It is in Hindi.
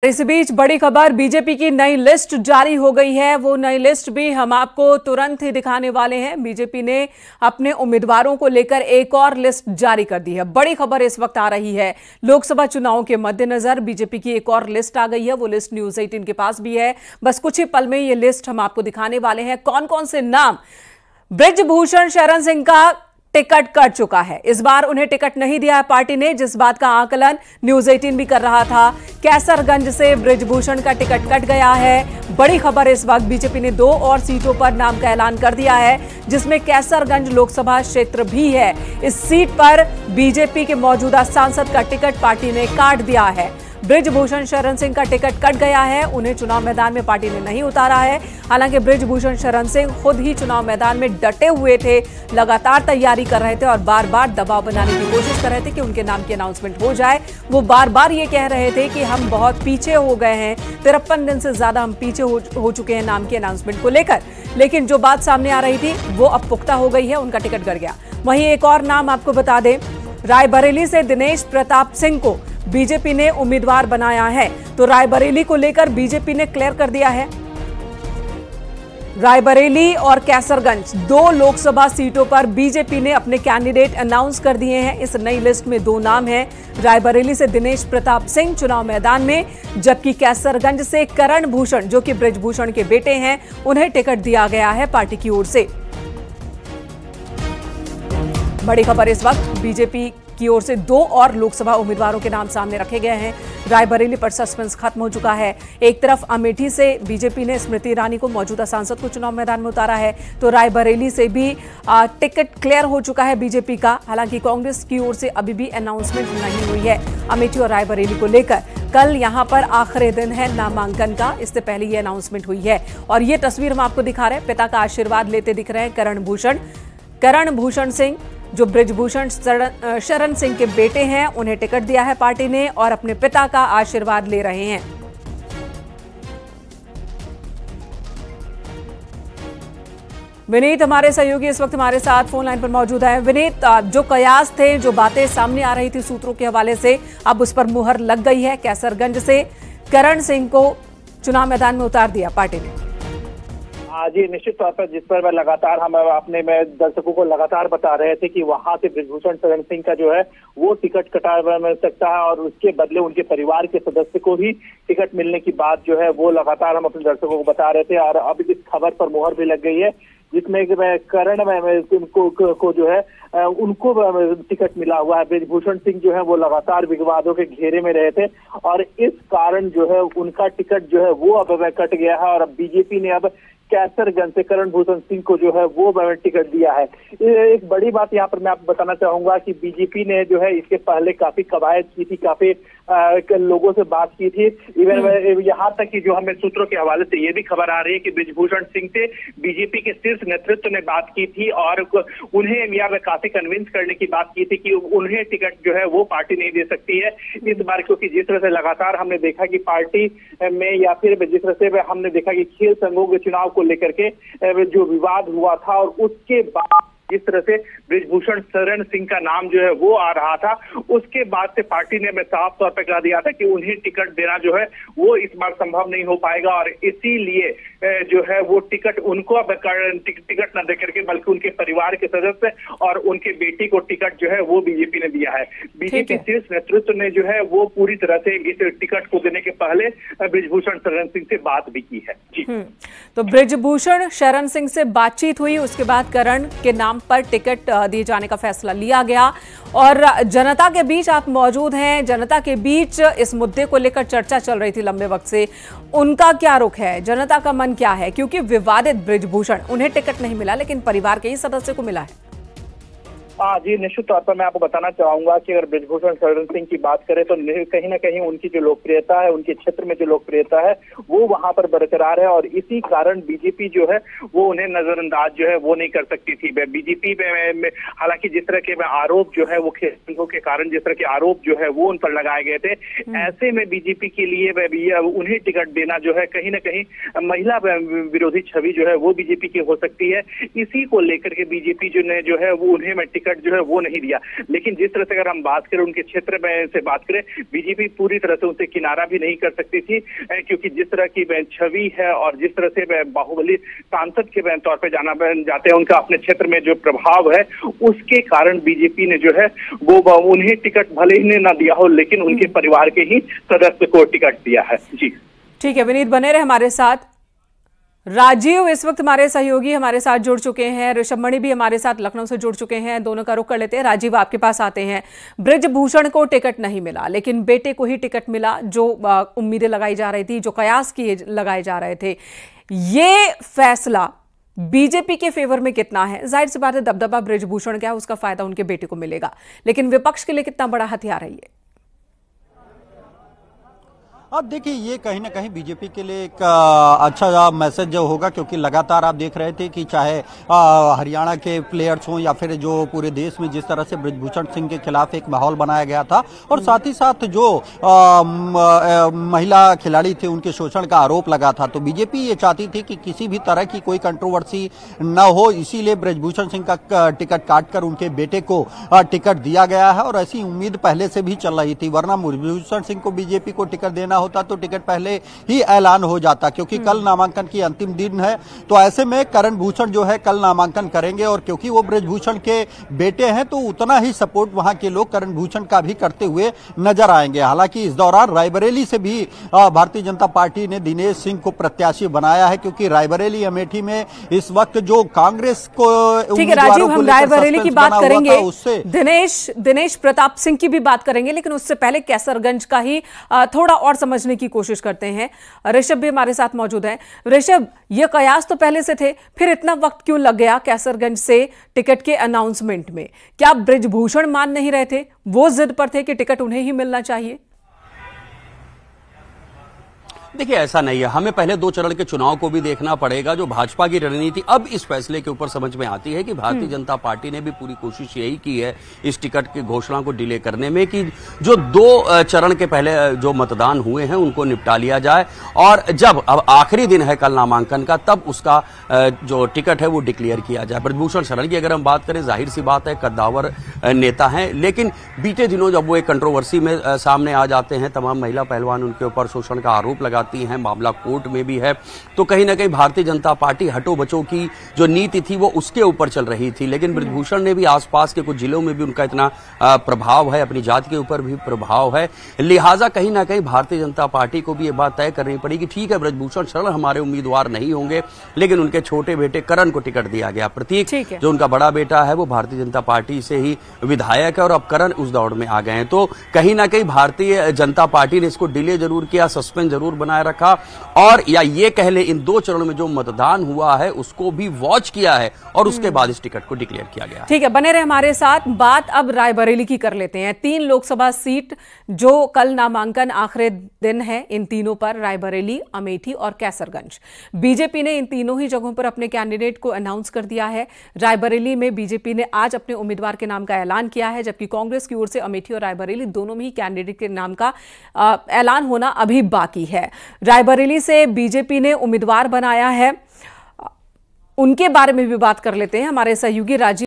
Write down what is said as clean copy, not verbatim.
इस बीच बड़ी खबर, बीजेपी की नई लिस्ट जारी हो गई है। वो नई लिस्ट भी हम आपको तुरंत ही दिखाने वाले हैं। बीजेपी ने अपने उम्मीदवारों को लेकर एक और लिस्ट जारी कर दी है। बड़ी खबर इस वक्त आ रही है, लोकसभा चुनावों के मद्देनजर बीजेपी की एक और लिस्ट आ गई है। वो लिस्ट न्यूज़ 18 के पास भी है। बस कुछ ही पल में ये लिस्ट हम आपको दिखाने वाले हैं। कौन कौन से नाम बृजभूषण शरण सिंह का टिकट कट चुका है। इस बार उन्हें टिकट नहीं दिया है पार्टी ने, जिस बात का आकलन न्यूज़ 18 भी कर रहा था। कैसरगंज से बृजभूषण का टिकट कट गया है। बड़ी खबर इस वक्त, बीजेपी ने 2 और सीटों पर नाम का ऐलान कर दिया है, जिसमें कैसरगंज लोकसभा क्षेत्र भी है। इस सीट पर बीजेपी के मौजूदा सांसद का टिकट पार्टी ने काट दिया है। बृजभूषण शरण सिंह का टिकट कट गया है। उन्हें चुनाव मैदान में पार्टी ने नहीं उतारा है। हालांकि बृजभूषण शरण सिंह खुद ही चुनाव मैदान में डटे हुए थे, लगातार तैयारी कर रहे थे और बार बार दबाव बनाने की कोशिश कर रहे थे कि उनके नाम की अनाउंसमेंट हो जाए। वो बार बार ये कह रहे थे कि हम बहुत पीछे हो गए हैं, 53 दिन से ज्यादा हम पीछे हो चुके हैं नाम की अनाउंसमेंट को लेकर। लेकिन जो बात सामने आ रही थी वो अब पुख्ता हो गई है, उनका टिकट कट गया। वहीं एक और नाम आपको बता दें, रायबरेली से दिनेश प्रताप सिंह को बीजेपी ने उम्मीदवार बनाया है। तो रायबरेली को लेकर बीजेपी ने क्लियर कर दिया है। रायबरेली और कैसरगंज 2 लोकसभा सीटों पर बीजेपी ने अपने कैंडिडेट अनाउंस कर दिए हैं। इस नई लिस्ट में 2 नाम हैं। रायबरेली से दिनेश प्रताप सिंह चुनाव मैदान में, जबकि कैसरगंज से करण भूषण, जो कि बृजभूषण के बेटे हैं, उन्हें टिकट दिया गया है पार्टी की ओर से। बड़ी खबर इस वक्त, बीजेपी की ओर से 2 और लोकसभा उम्मीदवारों के नाम सामने रखे गए हैं। रायबरेली पर सस्पेंस खत्म हो चुका है। एक तरफ अमेठी से बीजेपी ने स्मृति ईरानी को, मौजूदा सांसद को, चुनाव मैदान में उतारा है, तो रायबरेली से भी टिकट क्लियर हो चुका है बीजेपी का। हालांकि कांग्रेस की ओर से अभी भी अनाउंसमेंट नहीं हुई है अमेठी और रायबरेली को लेकर। कल यहां पर आखिरी दिन है नामांकन का, इससे पहले ये अनाउंसमेंट हुई है। और ये तस्वीर हम आपको दिखा रहे हैं, पिता का आशीर्वाद लेते दिख रहे हैं करण भूषण सिंह, जो बृजभूषण शरण सिंह के बेटे हैं। उन्हें टिकट दिया है पार्टी ने और अपने पिता का आशीर्वाद ले रहे हैं। विनीत हमारे सहयोगी इस वक्त हमारे साथ फोन लाइन पर मौजूद है। विनीत, जो कयास थे, जो बातें सामने आ रही थी सूत्रों के हवाले से, अब उस पर मुहर लग गई है। कैसरगंज से करण सिंह को चुनाव मैदान में उतार दिया पार्टी ने। जी, निश्चित तौर पर जिस पर लगातार हम अपने दर्शकों को लगातार बता रहे थे कि वहां से बृजभूषण शरण सिंह का जो है वो टिकट कटा मिल सकता है और उसके बदले उनके परिवार के सदस्य को ही टिकट मिलने की बात जो है वो लगातार हम अपने दर्शकों को बता रहे थे। और अब इस खबर पर मुहर भी लग गई है, जिसमें करण को जो है उनको टिकट मिला हुआ है। बृजभूषण सिंह जो है वो लगातार विवादों के घेरे में रहे थे और इस कारण जो है उनका टिकट जो है वो अब कट गया है। और अब बीजेपी ने अब कैसरगंज से करण भूषण सिंह को जो है वो टिकट दिया है। एक बड़ी बात यहाँ पर मैं आपको बताना चाहूंगा कि बीजेपी ने जो है इसके पहले काफी कवायद की थी, काफी लोगों से बात की थी। इवन यहाँ तक कि जो हमें सूत्रों के हवाले से ये भी खबर आ रही है कि बृजभूषण सिंह से बीजेपी के शीर्ष नेतृत्व ने बात की थी और उन्हें यहाँ पे काफी कन्विंस करने की बात की थी कि उन्हें टिकट जो है वो पार्टी नहीं दे सकती है इस बार, क्योंकि जिस तरह से लगातार हमने देखा कि पार्टी में या फिर जिस तरह से हमने देखा कि खेल संघों के चुनाव को लेकर के जो विवाद हुआ था और उसके बाद जिस तरह से बृजभूषण शरण सिंह का नाम जो है वो आ रहा था, उसके बाद से पार्टी ने साफ तौर पर कह दिया था कि उन्हें टिकट देना जो है वो इस बार संभव नहीं हो पाएगा और इसीलिए जो है वो टिकट उनको टिकट न देकर के बल्कि उनके परिवार के सदस्य और उनके बेटी को टिकट जो है वो बीजेपी ने दिया है। बीजेपी शीर्ष नेतृत्व ने जो है वो पूरी तरह से इस टिकट को देने के पहले बृजभूषण शरण सिंह से बात भी की है। जी, तो बृजभूषण शरण सिंह से बातचीत हुई, उसके बाद करण के नाम पर टिकट दिए जाने का फैसला लिया गया। और जनता के बीच आप मौजूद हैं, जनता के बीच इस मुद्दे को लेकर चर्चा चल रही थी लंबे वक्त से। उनका क्या रुख है, जनता का मन क्या है? क्योंकि विवादित बृजभूषण, उन्हें टिकट नहीं मिला लेकिन परिवार के ही सदस्य को मिला है। जी, निश्चित तौर पर मैं आपको बताना चाहूंगा कि अगर बृजभूषण शरण सिंह की बात करें तो कहीं ना कहीं उनकी जो लोकप्रियता है, उनके क्षेत्र में जो लोकप्रियता है वो वहां पर बरकरार है और इसी कारण बीजेपी जो है वो उन्हें नजरअंदाज जो है वो नहीं कर सकती थी। बीजेपी में हालांकि जिस तरह के आरोप जो है वो खेलों के कारण जिस तरह के आरोप जो है वो उन पर लगाए गए थे, ऐसे में बीजेपी के लिए उन्हें टिकट देना जो है कहीं ना कहीं महिला विरोधी छवि जो है वो बीजेपी की हो सकती है। इसी को लेकर के बीजेपी जो है वो उन्हें टिकट टिकट जो है वो नहीं दिया। लेकिन जिस तरह से अगर हम बात करें उनके क्षेत्र में से बात करें, बीजेपी पूरी तरह से उनसे किनारा भी नहीं कर सकती थी, क्योंकि जिस तरह की छवि है और जिस तरह से बाहुबली सांसद के तौर पर जाना जाते हैं, उनका अपने क्षेत्र में जो प्रभाव है उसके कारण बीजेपी ने जो है वो उन्हें टिकट भले ही ना दिया हो, लेकिन उनके परिवार के ही सदस्य को टिकट दिया है। जी ठीक है, विनीत बने रहे हमारे साथ। राजीव इस वक्त हमारे सहयोगी हमारे साथ जुड़ चुके हैं, ऋषभ मणि भी हमारे साथ लखनऊ से जुड़ चुके हैं। दोनों का रुख कर लेते हैं। राजीव, आपके पास आते हैं। बृजभूषण को टिकट नहीं मिला, लेकिन बेटे को ही टिकट मिला। जो उम्मीदें लगाई जा रही थी, जो कयास किए लगाए जा रहे थे, ये फैसला बीजेपी के फेवर में कितना है? जाहिर सी बात है, दबदबा बृजभूषण का है, उसका फायदा उनके बेटे को मिलेगा, लेकिन विपक्ष के लिए कितना बड़ा हथियार है ये? अब देखिए, ये कहीं ना कहीं बीजेपी के लिए एक अच्छा मैसेज जो होगा, क्योंकि लगातार आप देख रहे थे कि चाहे हरियाणा के प्लेयर्स हों या फिर जो पूरे देश में जिस तरह से बृजभूषण सिंह के खिलाफ एक माहौल बनाया गया था, और साथ ही साथ जो महिला खिलाड़ी थे उनके शोषण का आरोप लगा था, तो बीजेपी ये चाहती थी कि किसी भी तरह की कोई कंट्रोवर्सी न हो, इसीलिए बृजभूषण सिंह का टिकट काटकर उनके बेटे को टिकट दिया गया है। और ऐसी उम्मीद पहले से भी चल रही थी, वरना बृजभूषण सिंह को बीजेपी को टिकट देना होता तो टिकट पहले ही ऐलान हो जाता, क्योंकि कल नामांकन की अंतिम दिन है। तो ऐसे में करण भूषण जो है कल नामांकन करेंगे, और क्योंकि वो बृजभूषण के बेटे हैं तो उतना ही सपोर्ट वहां के लोग करण भूषण का भी करते हुए नजर आएंगे। हालांकि इस दौरान रायबरेली से भी भारतीय जनता पार्टी ने दिनेश सिंह को प्रत्याशी बनाया है, क्योंकि रायबरेली अमेठी में इस वक्त जो कांग्रेस को, ठीक है राजीव, हम रायबरेली की बात करेंगे, दिनेश प्रताप सिंह की भी बात करेंगे, लेकिन उससे पहले कैसरगंज का ही थोड़ा और समझने की कोशिश करते हैं। ऋषभ भी हमारे साथ मौजूद है। ऋषभ, ये कयास तो पहले से थे, फिर इतना वक्त क्यों लग गया कैसरगंज से टिकट के अनाउंसमेंट में? क्या बृजभूषण मान नहीं रहे थे? वो जिद पर थे कि टिकट उन्हें ही मिलना चाहिए? देखिए, ऐसा नहीं है। हमें पहले 2 चरण के चुनाव को भी देखना पड़ेगा। जो भाजपा की रणनीति अब इस फैसले के ऊपर समझ में आती है कि भारतीय जनता पार्टी ने भी पूरी कोशिश यही की है इस टिकट की घोषणा को डिले करने में, कि जो 2 चरण के पहले जो मतदान हुए हैं उनको निपटा लिया जाए, और जब अब आखिरी दिन है कल नामांकन का, तब उसका जो टिकट है वो डिक्लेयर किया जाए। बृजभूषण शरण की अगर हम बात करें, जाहिर सी बात है कद्दावर नेता हैं, लेकिन बीते दिनों जब वो एक कंट्रोवर्सी में सामने आ जाते हैं, तमाम महिला पहलवान उनके ऊपर शोषण का आरोप लगाते हैं, मामला कोर्ट में भी है, तो कहीं ना कहीं भारतीय जनता पार्टी हटो बचो की जो नीति थी वो उसके ऊपर चल रही थी। लेकिन बृजभूषण ने भी आसपास के कुछ जिलों में भी उनका इतना प्रभाव है, अपनी जाति के ऊपर भी प्रभाव है, लिहाजा कहीं ना कहीं भारतीय जनता पार्टी को भी ये बात तय करनी पड़ी कि ठीक है, बृजभूषण शरण हमारे उम्मीदवार नहीं होंगे, लेकिन उनके छोटे बेटे करण को टिकट दिया गया। प्रतीक जो उनका बड़ा बेटा है वो भारतीय जनता पार्टी से ही विधायक है, और अब करण उस दौड़ में आ गए हैं। तो कहीं ना कहीं भारतीय जनता पार्टी ने इसको डिले जरूर किया, सस्पेंस जरूर बनाए रखा, और या ये कह ले इन 2 चरणों में जो मतदान हुआ है उसको भी वॉच किया है, और उसके बाद इस टिकट को डिक्लेयर किया गया। ठीक है, बने रहे हमारे साथ। बात अब रायबरेली की कर लेते हैं। 3 लोकसभा सीट जो कल नामांकन आखिरी दिन है, इन तीनों पर रायबरेली, अमेठी और कैसरगंज। बीजेपी ने इन तीनों ही जगहों पर अपने कैंडिडेट को अनाउंस कर दिया है। रायबरेली में बीजेपी ने आज अपने उम्मीदवार के नाम का ऐलान किया है, जबकि कांग्रेस की ओर से अमेठी और रायबरेली दोनों में ही कैंडिडेट के नाम का ऐलान होना अभी बाकी है। रायबरेली से बीजेपी ने उम्मीदवार बनाया है, उनके बारे में भी बात कर लेते हैं। हमारे सहयोगी राजीव